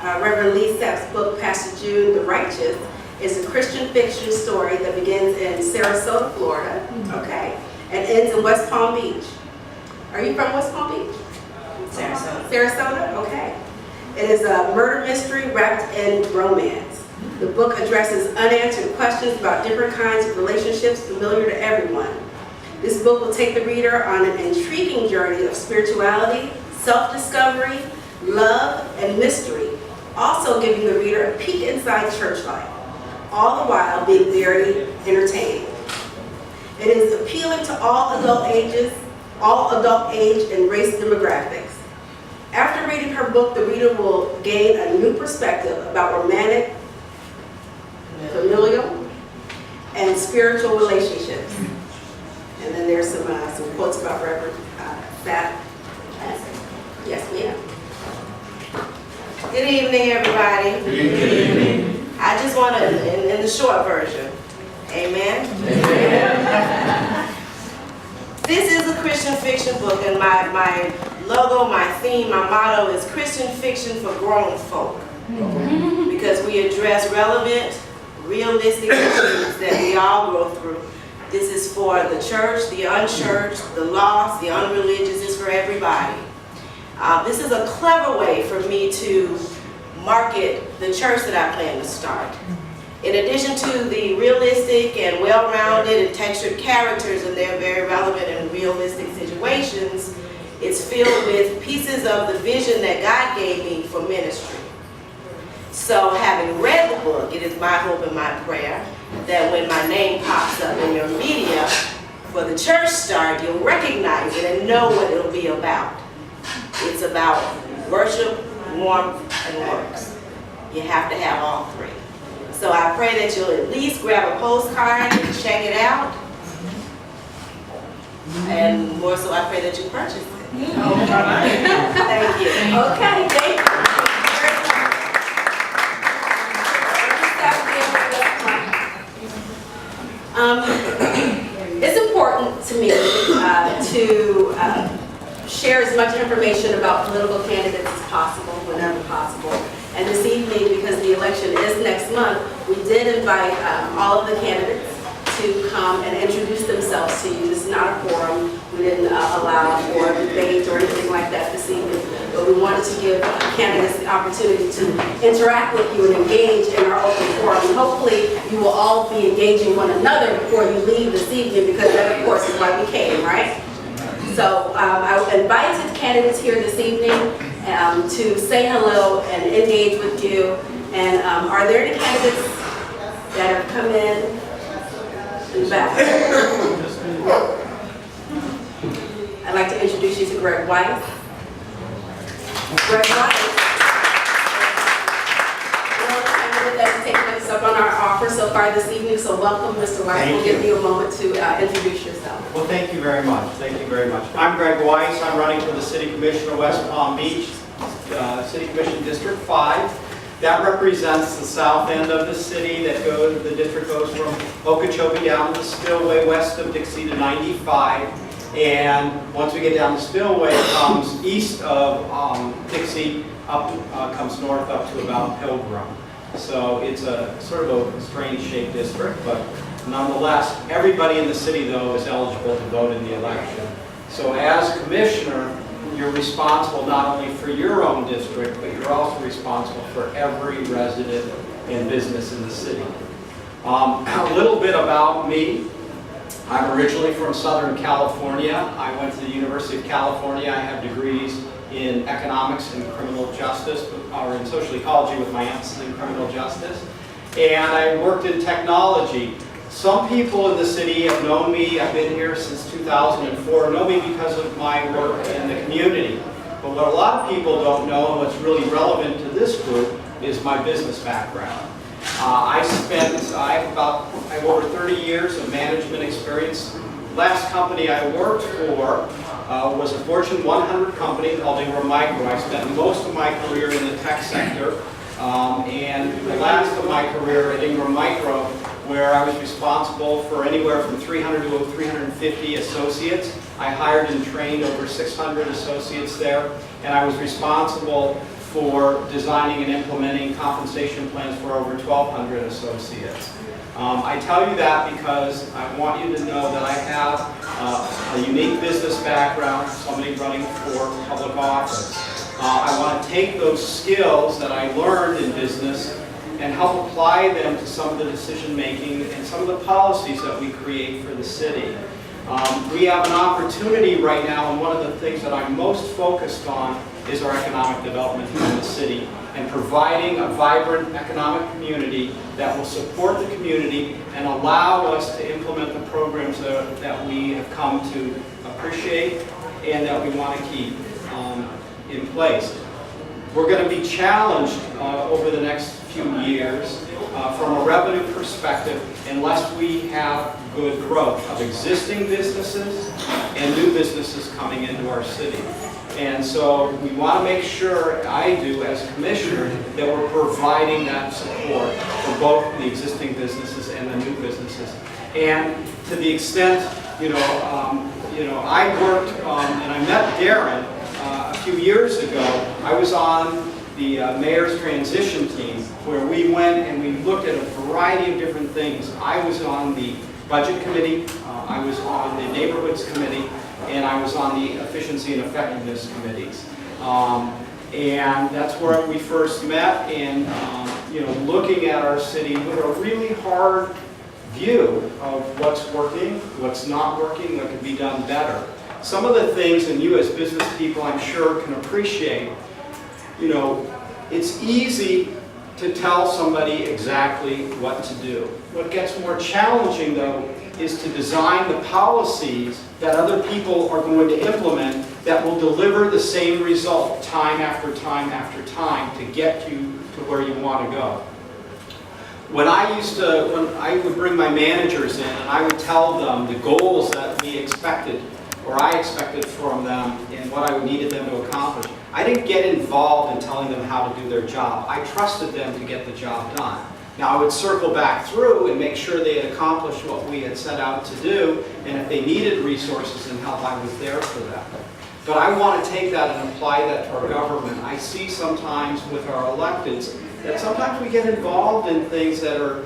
Reverend Sapp's book, Pastor Jude, The Righteous, is a Christian fiction story that begins in Sarasota, Florida, okay, and ends in West Palm Beach. Are you from West Palm Beach? Sarasota. Sarasota, okay. It is a murder mystery wrapped in romance. The book addresses unanswered questions about different kinds of relationships familiar to everyone. This book will take the reader on an intriguing journey of spirituality, self-discovery, love, and mystery, also giving the reader a peek inside church life, all the while being very entertaining. It is appealing to all adult ages, all adult age and race demographics. After reading her book, the reader will gain a new perspective about romantic, familial, and spiritual relationships. And then there's some quotes about Reverend Sapp. Yes, ma'am. Good evening, everybody. Good evening. I just want to, in the short version, amen? Amen. This is a Christian fiction book, and my logo, my theme, my motto is Christian fiction for grown folk. Because we address relevant, realistic issues that we all go through. This is for the church, the unchurched, the lost, the unreligious. It's for everybody. This is a clever way for me to market the church that I plan to start. In addition to the realistic and well-rounded and textured characters and their very relevant and realistic situations, it's filled with pieces of the vision that God gave me for ministry. So having read the book, it is my hope and my prayer that when my name pops up in your media for the church start, you'll recognize it and know what it'll be about. It's about worship, warmth, and works. You have to have all three. So I pray that you'll at least grab a postcard and check it out. And more so, I pray that you purchase it. Thank you. Okay, thank you. It's important to me to share as much information about political candidates as possible, whenever possible. And this evening, because the election is next month, we did invite all of the candidates to come and introduce themselves to you. This is not a forum. We didn't allow for debate or anything like that this evening. But we wanted to give candidates the opportunity to interact with you and engage in our open forum. And hopefully you will all be engaging one another before you leave this evening, because that, of course, is why we came, right? So I invited candidates here this evening to say hello and engage with you. And are there any candidates that have come in the back? I'd like to introduce you to Greg Weiss. Greg Weiss. That's taking us up on our offer so far this evening. So welcome, Mr. Weiss. We'll give you a moment to introduce yourself. Well, thank you very much. Thank you very much. I'm Greg Weiss. I'm running for the City Commission of West Palm Beach, City Commission District 5. That represents the south end of the city. The district goes from Okeechobee down to the Spillway, west of Dixie to 95. And once we get down the Spillway, it comes east of Dixie, comes north up to about Pilgrim. So it's a sort of a strange shaped district, but nonetheless, everybody in the city, though, is eligible to vote in the election. So as commissioner, you're responsible not only for your own district, but you're also responsible for every resident and business in the city. A little bit about me. I'm originally from Southern California. I went to the University of California. I have degrees in economics and criminal justice, or in social ecology with my emphasis in criminal justice. And I worked in technology. Some people in the city have known me. I've been here since 2004, know me because of my work in the community. But what a lot of people don't know, and what's really relevant to this group, is my business background. I have over 30 years of management experience. Last company I worked for was a Fortune 100 company called Ingram Micro. I spent most of my career in the tech sector, and the last of my career at Ingram Micro, where I was responsible for anywhere from 300 to 350 associates. I hired and trained over 600 associates there, and I was responsible for designing and implementing compensation plans for over 1,200 associates. I tell you that because I want you to know that I have a unique business background, somebody running for public office. I want to take those skills that I learned in business and help apply them to some of the decision making and some of the policies that we create for the city. We have an opportunity right now, and one of the things that I'm most focused on is our economic development here in the city and providing a vibrant economic community that will support the community and allow us to implement the programs that we have come to appreciate and that we want to keep in place. We're going to be challenged over the next few years from a revenue perspective unless we have good growth of existing businesses and new businesses coming into our city. And so we want to make sure, I do as commissioner, that we're providing that support for both the existing businesses and the new businesses. And to the extent, I worked and I met Darren a few years ago. I was on the mayor's transition team where we went and we looked at a variety of different things. I was on the budget committee, I was on the neighborhoods committee, and I was on the efficiency and effectiveness committees. And that's where we first met, and looking at our city with a really hard view of what's working, what's not working, what could be done better. Some of the things, and you as business people I'm sure can appreciate, it's easy to tell somebody exactly what to do. What gets more challenging though is to design the policies that other people are going to implement that will deliver the same result time after time after time to get you to where you want to go. When I would bring my managers in and I would tell them the goals that we expected or I expected from them and what I needed them to accomplish, I didn't get involved in telling them how to do their job. I trusted them to get the job done. Now I would circle back through and make sure they had accomplished what we had set out to do, and if they needed resources and help, I was there for them. But I want to take that and apply that to our government. I see sometimes with our electeds that sometimes we get involved in things that are,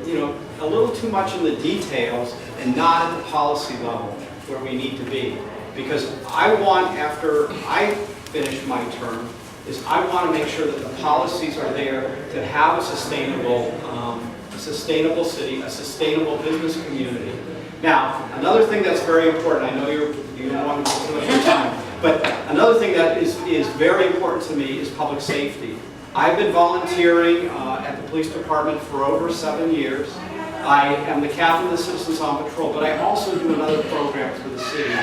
a little too much in the details and not at the policy level where we need to be. Because I want, after I finish my term, is I want to make sure that the policies are there to have a sustainable city, a sustainable business community. Now, another thing that's very important, I know you don't want to take too much of your time, but another thing that is very important to me is public safety. I've been volunteering at the police department for over 7 years. I am the captain of the Citizens on Patrol, but I also do another program for the city,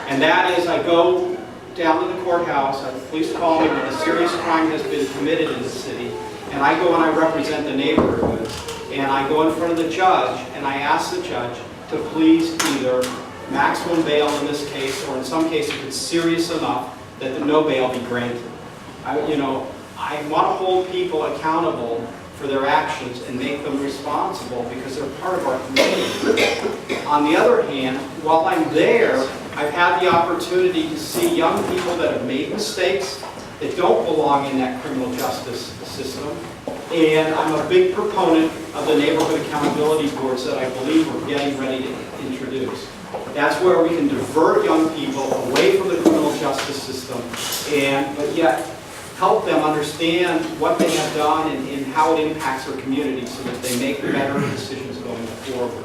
and that is I go down to the courthouse, the police call me when a serious crime has been committed in the city, and I go and I represent the neighborhoods, and I go in front of the judge, and I ask the judge to please either maximum bail in this case, or in some cases if it's serious enough, that no bail be granted. I want to hold people accountable for their actions and make them responsible because they're part of our community. On the other hand, while I'm there, I've had the opportunity to see young people that have made mistakes, that don't belong in that criminal justice system, and I'm a big proponent of the neighborhood accountability boards that I believe we're getting ready to introduce. That's where we can divert young people away from the criminal justice system, but yet help them understand what they have done and how it impacts their community so that they make better decisions going forward.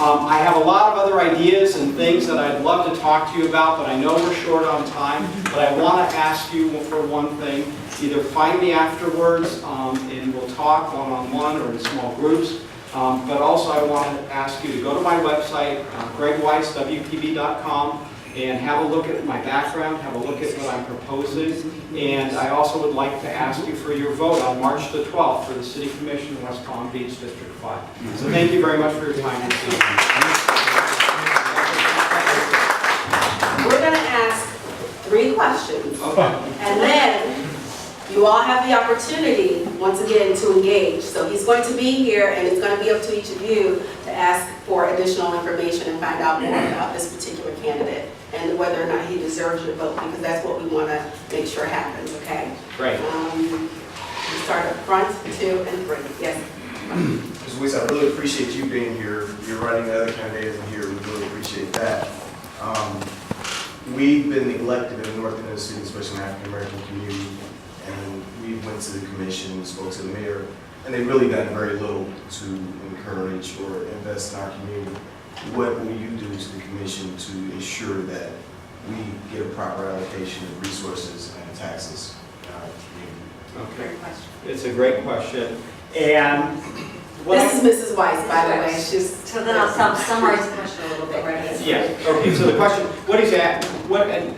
I have a lot of other ideas and things that I'd love to talk to you about, but I know we're short on time. But I want to ask you for one thing. Either find me afterwards and we'll talk one-on-one or in small groups. But also I want to ask you to go to my website, gregweisswpb.com, and have a look at my background, have a look at what I'm proposing. And I also would like to ask you for your vote on March the 12th for the City Commission in West Palm Beach, District 5. So thank you very much for your time this evening. We're going to ask 3 questions. Okay. And then you you all have the opportunity, once again, to engage. So he's going to be here, and it's going to be up to each of you to ask for additional information and find out more about this particular candidate and whether or not he deserves your vote, because that's what we want to make sure happens, okay? Great. We start up front, 2 and 3. Yes? Ms. Weiss, I really appreciate you being here. You're running, the other candidates in here. We really appreciate that. We've been neglected in the north end of the city, especially in the African American community, and we went to the commission, spoke to the mayor, and they've really done very little to encourage or invest in our community. What will you do to the commission to ensure that we get a proper allocation of resources and taxes in our community? Okay. Great question. It's a great question. And This is Mrs. Weiss, by the way. She's So then I'll summarize the question a little bit right here. yeah. Okay. So the question, what is that? What and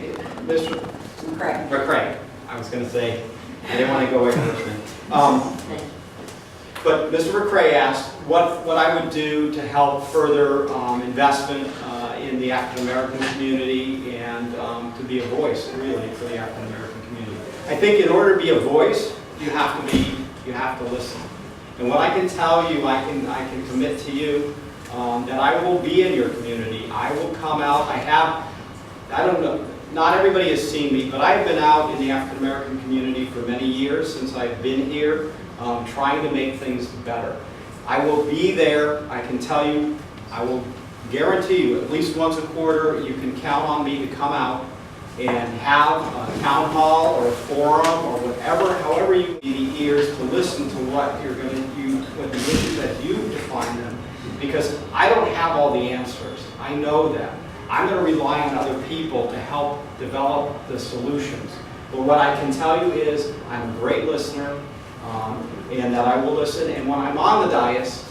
Mr. Correct. McCray? I was going to say I didn't want to go away from this. But Mr. McCray asked what I would do to help further investment in the African American community and to be a voice, really, for the African American community. I think in order to be a voice, you have to listen. And what I can tell you, I can commit to you that I will be in your community. I will come out. I don't know. Not everybody has seen me, but I've been out in the African American community for many years since I've been here, trying to make things better. I will be there. I can tell you, I will guarantee you, at least once a quarter, you can count on me to come out and have a town hall or a forum or whatever, however you need ears to listen to what you're going to do, what the issues that you define them, because I don't have all the answers. I know that. I'm going to rely on other people to help develop the solutions. But what I can tell you is I'm a great listener, and that I will listen. And when I'm on the dais,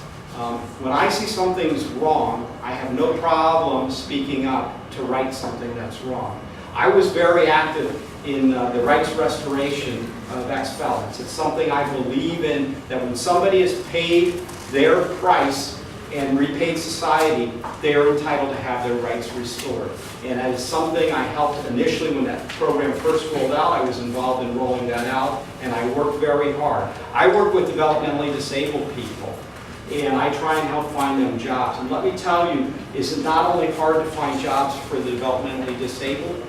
when I see something's wrong, I have no problem speaking up to right something that's wrong. I was very active in the rights restoration of ex-felons. It's something I believe in, that when somebody is paid their price and repaid society, they are entitled to have their rights restored. And that is something I helped initially when that program first rolled out. I was involved in rolling that out, and I worked very hard. I work with developmentally disabled people, and I try and help find them jobs. And let me tell you, it's not only hard to find jobs for the developmentally disabled,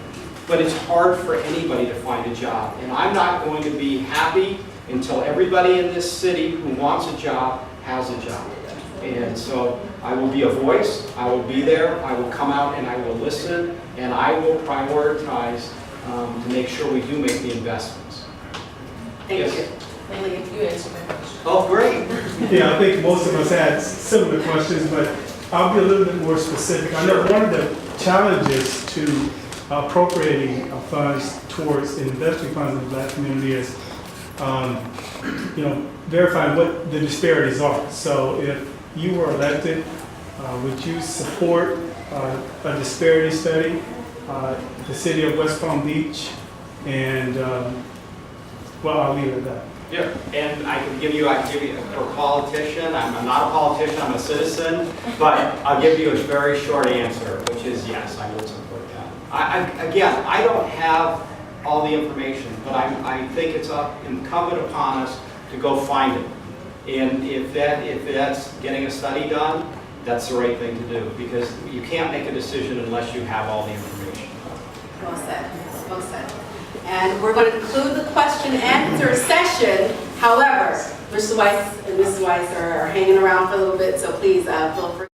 but it's hard for anybody to find a job. And I'm not going to be happy until everybody in this city who wants a job has a job. And so I will be a voice, I will be there, I will come out and I will listen, and I will prioritize to make sure we do make the investments. Thank Yes. you. You answered my question. Oh, great. Yeah, I think most of us had similar questions, but I'll be a little bit more specific. I know one of the challenges to appropriating funds towards investing funds in the Black community is, verifying what the disparities are. So if you were elected, would you support a disparity study, the city of West Palm Beach, and I'll leave it at that. Yeah, and I can give you a politician. I'm not a politician, I'm a citizen, but I'll give you a very short answer, which is yes, I would support that. Again, I don't have all the information, but I think it's incumbent upon us to go find it. And if that's getting a study done, that's the right thing to do, because you can't make a decision unless you have all the information. Well said. Well said. And we're going to conclude the question and answer session. However, Mr. Weiss and Mrs. Weiss are hanging around for a little bit, so please feel free.